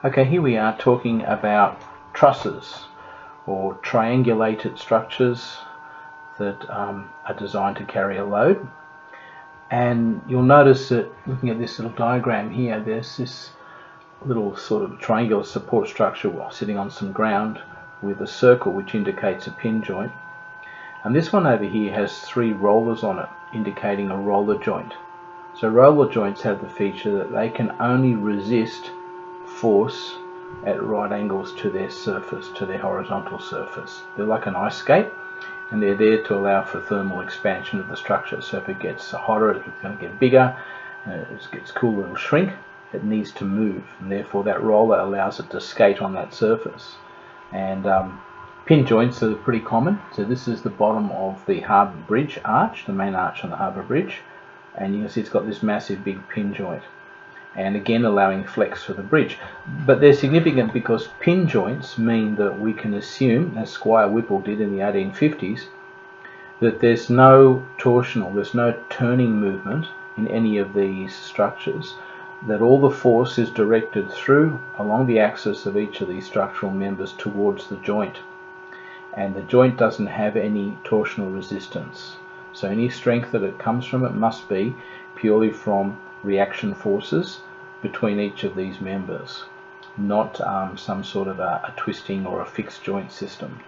Okay, here we are talking about trusses or triangulated structures that are designed to carry a load. And you'll notice that looking at this little diagram here, there's this little sort of triangular support structure sitting on some ground with a circle which indicates a pin joint. And this one over here has 3 rollers on it, indicating a roller joint. So roller joints have the feature that they can only resist force at right angles to their surface, to their horizontal surface. They're like an ice skate, and they're there to allow for thermal expansion of the structure. So if it gets hotter, it's going to get bigger, it gets cooler, it'll shrink. It needs to move, and therefore that roller allows it to skate on that surface. And pin joints are pretty common. So this is the bottom of the Harbour Bridge arch, the main arch on the Harbour Bridge, and you can see it's got this massive big pin joint, and again allowing flex for the bridge. But they're significant because pin joints mean that we can assume, as Squire Whipple did in the 1850s, that there's no torsional, there's no turning movement in any of these structures, that all the force is directed through along the axis of each of these structural members towards the joint, and the joint doesn't have any torsional resistance. So any strength that it comes from it must be purely from reaction forces between each of these members, not some sort of a twisting or a fixed joint system.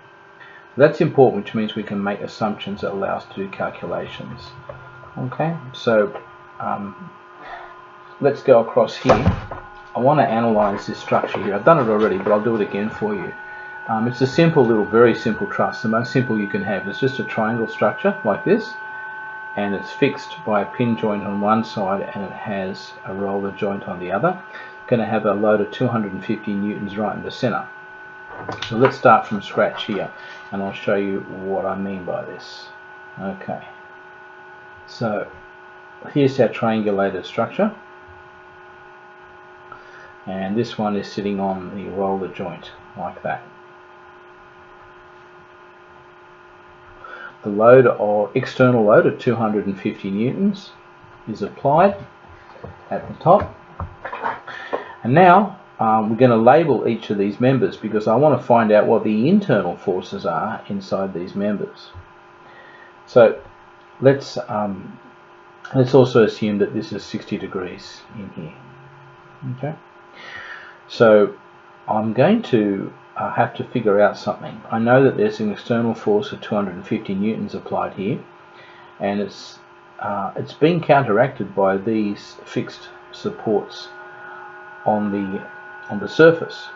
That's important, which means we can make assumptions that allow us to do calculations. Okay, so let's go across here. I want to analyze this structure here. I've done it already, but I'll do it again for you. It's a simple little, very simple truss. The most simple you can have. It's just a triangle structure like this, and it's fixed by a pin joint on one side and it has a roller joint on the other. Going to have a load of 250 newtons right in the center. So let's start from scratch here, and I'll show you what I mean by this. Okay, so here's our triangulated structure, and this one is sitting on the roller joint like that. The load, or external load, of 250 newtons is applied at the top. And now we're going to label each of these members because I want to find out what the internal forces are inside these members. So let's also assume that this is 60 degrees in here. Okay. So I'm going to have to figure out something. I know that there's an external force of 250 newtons applied here, and it's being counteracted by these fixed supports on the surface,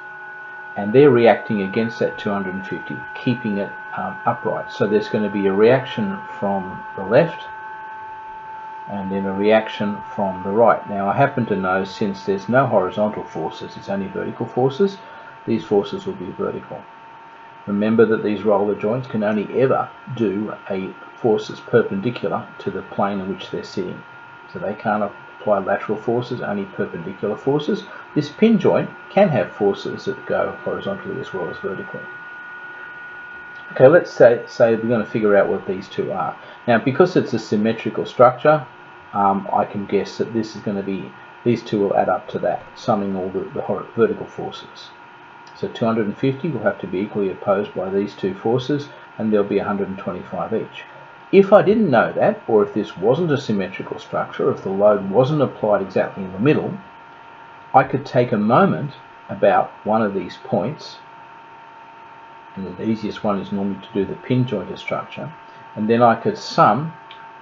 and they're reacting against that 250, keeping it upright. So there's going to be a reaction from the left and then a reaction from the right. Now I happen to know, since there's no horizontal forces, it's only vertical forces, these forces will be vertical. Remember that these roller joints can only ever do forces perpendicular to the plane in which they're sitting. So they can't apply lateral forces, only perpendicular forces. This pin joint can have forces that go horizontally as well as vertically. Okay, let's say we're going to figure out what these two are. Now, because it's a symmetrical structure, I can guess that this is going to be, these two will add up to that, summing all the vertical forces. So 250 will have to be equally opposed by these two forces, and there'll be 125 each. If I didn't know that, or if this wasn't a symmetrical structure, if the load wasn't applied exactly in the middle, I could take a moment about one of these points, and the easiest one is normally to do the pin jointed structure, and then I could sum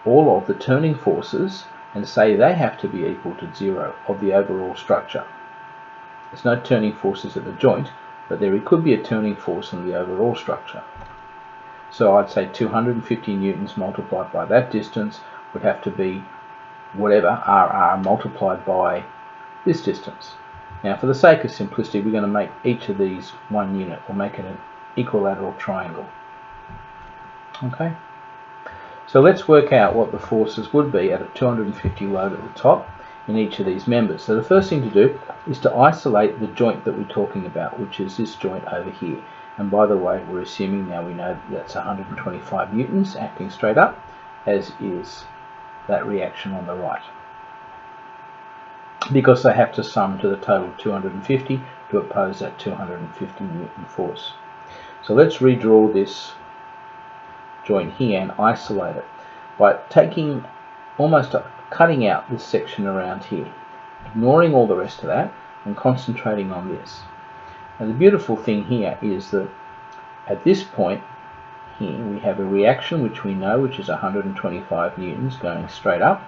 all of the turning forces and say they have to be equal to 0 of the overall structure. There's no turning forces at the joint, but there could be a turning force on the overall structure. So I'd say 250 newtons multiplied by that distance would have to be whatever, RR, multiplied by this distance. Now, for the sake of simplicity, we're going to make each of these 1 unit. We'll make it an equilateral triangle. Okay? So let's work out what the forces would be at a 250 load at the top in each of these members. So the first thing to do is to isolate the joint that we're talking about, which is this joint over here. And by the way, we're assuming now we know that's 125 newtons acting straight up, as is that reaction on the right. Because they have to sum to the total of 250, to oppose that 250 Newton force. So let's redraw this joint here and isolate it by taking almost cutting out this section around here, ignoring all the rest of that and concentrating on this. Now the beautiful thing here is that at this point here we have a reaction which we know, which is 125 newtons going straight up.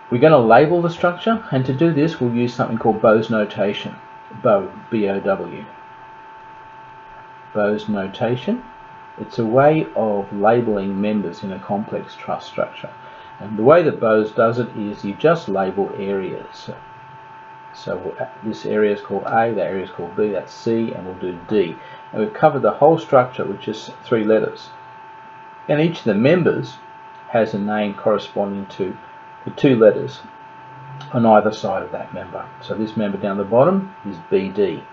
We're going to label the structure, and to do this we'll use something called Bow's notation. Bow, B-O-W. Bow's notation. It's a way of labeling members in a complex truss structure. And the way that Bow's does it is you just label areas. So this area is called A, that area is called B, that's C, and we'll do D. And we've covered the whole structure, which is 3 letters. And each of the members has a name corresponding to the 2 letters on either side of that member. So this member down the bottom is BD.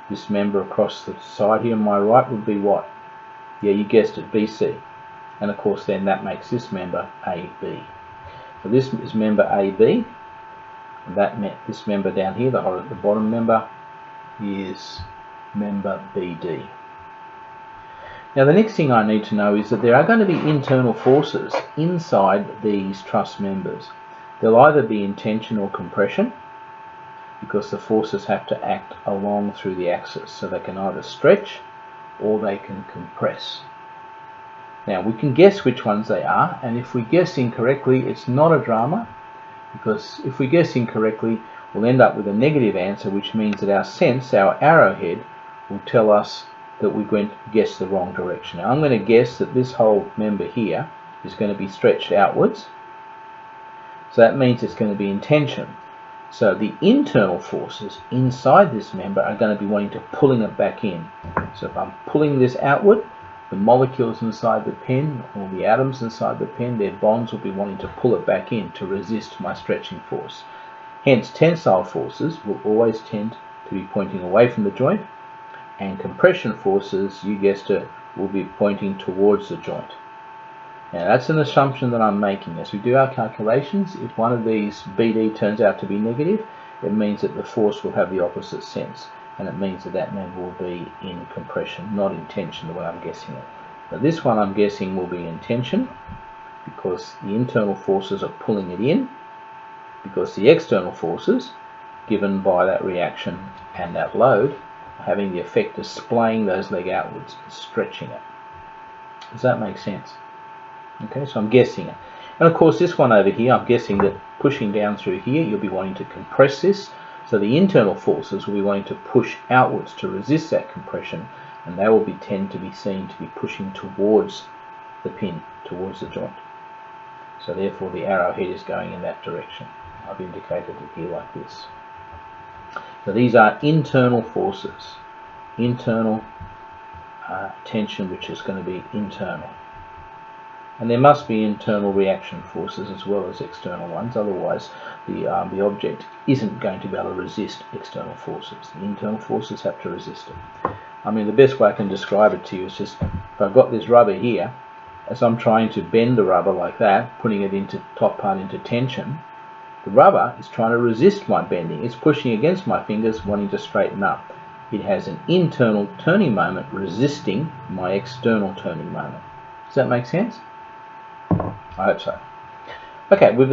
This member across the side here on my right would be what? Yeah, you guessed it, BC. And of course then that makes this member AB. So this is member AB, and this member down here, the bottom member, is member BD. Now the next thing I need to know is that there are going to be internal forces inside these truss members. They'll either be in tension or compression, because the forces have to act along through the axis, so they can either stretch or they can compress. Now we can guess which ones they are, and if we guess incorrectly it's not a drama, because if we guess incorrectly we'll end up with a negative answer, which means that our sense, our arrowhead, will tell us that we're going to guess the wrong direction. Now I'm going to guess that this whole member here is going to be stretched outwards, so that means it's going to be in tension. So the internal forces inside this member are going to be wanting to pulling it back in. So if I'm pulling this outward, the molecules inside the pen, or the atoms inside the pen, their bonds will be wanting to pull it back in to resist my stretching force. Hence tensile forces will always tend to be pointing away from the joint, and compression forces, you guessed it, will be pointing towards the joint. Now that's an assumption that I'm making. As we do our calculations, if one of these BD turns out to be negative, it means that the force will have the opposite sense, and it means that that member will be in compression, not in tension, the way I'm guessing it. But this one I'm guessing will be in tension, because the internal forces are pulling it in, because the external forces given by that reaction and that load are having the effect of splaying those legs outwards and stretching it. Does that make sense? Okay, so I'm guessing it. And of course this one over here, I'm guessing that pushing down through here, you'll be wanting to compress this. So the internal forces will be wanting to push outwards to resist that compression, and they will tend to be seen to be pushing towards the pin, towards the joint. So therefore the arrowhead is going in that direction. I've indicated it here like this. So these are internal forces. Internal tension, which is going to be internal. And there must be internal reaction forces as well as external ones, otherwise the object isn't going to be able to resist external forces. The internal forces have to resist it. I mean, the best way I can describe it to you is just, if I've got this rubber here, as I'm trying to bend the rubber like that, putting it into top part into tension, the rubber is trying to resist my bending. It's pushing against my fingers, wanting to straighten up. It has an internal turning moment resisting my external turning moment. Does that make sense? I hope so. Okay, we've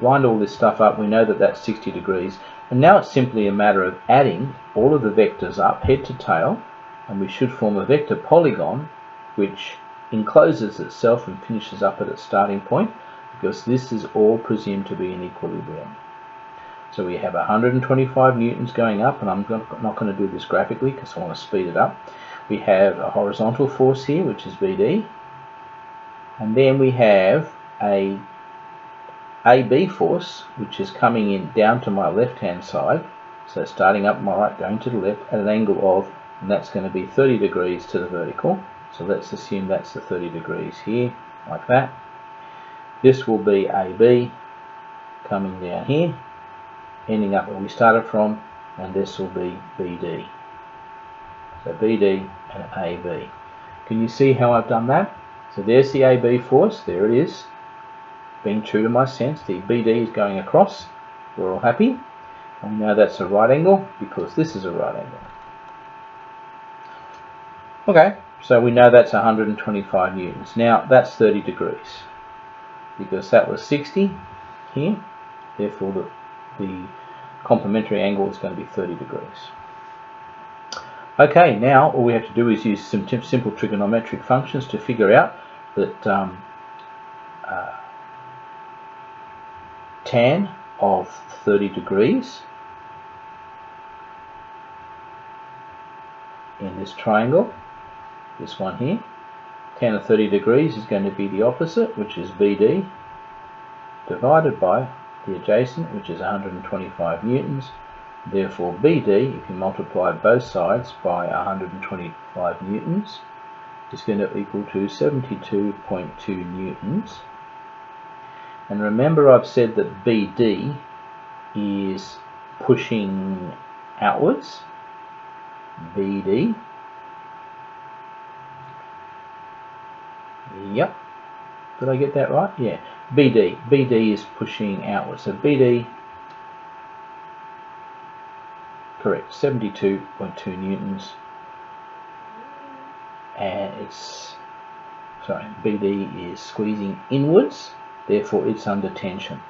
lined all this stuff up, we know that that's 60 degrees, and now it's simply a matter of adding all of the vectors up, head to tail, and we should form a vector polygon which encloses itself and finishes up at its starting point, because this is all presumed to be in equilibrium. So we have 125 newtons going up, and I'm not going to do this graphically because I want to speed it up. We have a horizontal force here, which is BD. And then we have a AB force, which is coming in down to my left hand side, so starting up my right, going to the left at an angle of, and that's going to be 30 degrees to the vertical. So let's assume that's the 30 degrees here, like that. This will be AB coming down here, ending up where we started from, and this will be BD. So BD and AB. Can you see how I've done that? So there's the AB force, there it is, being true to my sense. The BD is going across, we're all happy. And we know that's a right angle because this is a right angle. Okay, so we know that's 125 newtons. Now that's 30 degrees because that was 60 here, therefore the complementary angle is going to be 30 degrees. Okay, now all we have to do is use some simple trigonometric functions to figure out that tan of 30 degrees in this triangle, this one here, tan of 30 degrees is going to be the opposite, which is BD, divided by the adjacent, which is 125 newtons. Therefore BD, if you multiply both sides by 125 newtons, is going to equal to 72.2 newtons. And remember, I've said that BD is pushing outwards. BD. Yep. Did I get that right? Yeah. BD. BD is pushing outwards. So BD, correct, 72.2 newtons. And BD is squeezing inwards, therefore it's under tension.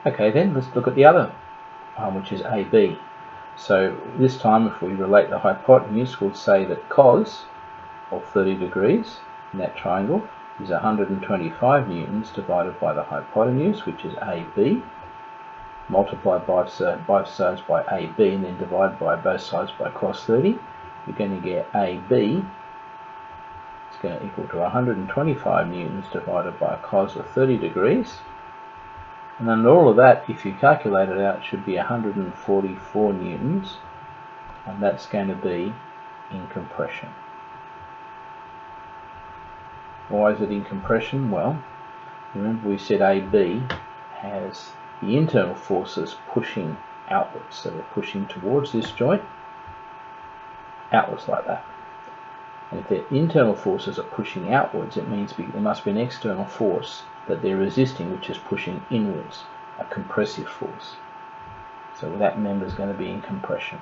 Okay, then let's look at the other one, which is AB. So this time, if we relate the hypotenuse, we'll say that cos of 30 degrees in that triangle is 125 newtons divided by the hypotenuse, which is AB. Multiply both sides by AB and then divide by both sides by cos 30. You're going to get AB is going to equal to 125 newtons divided by cos of 30 degrees. And then all of that, if you calculate it out, should be 144 newtons, and that's going to be in compression. Why is it in compression? Well, remember we said AB has the internal forces pushing outwards, so they're pushing towards this joint, outwards like that. And if their internal forces are pushing outwards, it means there must be an external force that they're resisting, which is pushing inwards, a compressive force. So that member is going to be in compression.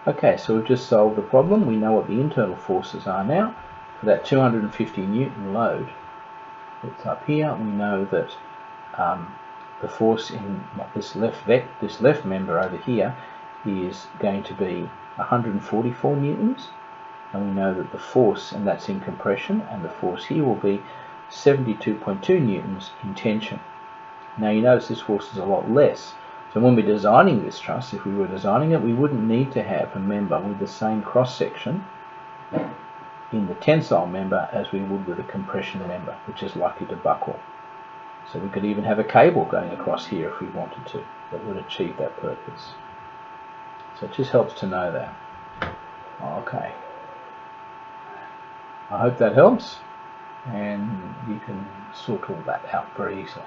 Okay, so we've just solved the problem. We know what the internal forces are now. For that 250 Newton load that's up here, we know that the force in this left member over here is going to be 144 newtons, and we know that the force, and that's in compression, and the force here will be 72.2 newtons in tension. Now you notice this force is a lot less. So when we're designing this truss, if we were designing it, we wouldn't need to have a member with the same cross section in the tensile member as we would with a compression member, which is likely to buckle. So we could even have a cable going across here if we wanted to, that would achieve that purpose. So it just helps to know that. Okay. I hope that helps, and you can sort all that out very easily.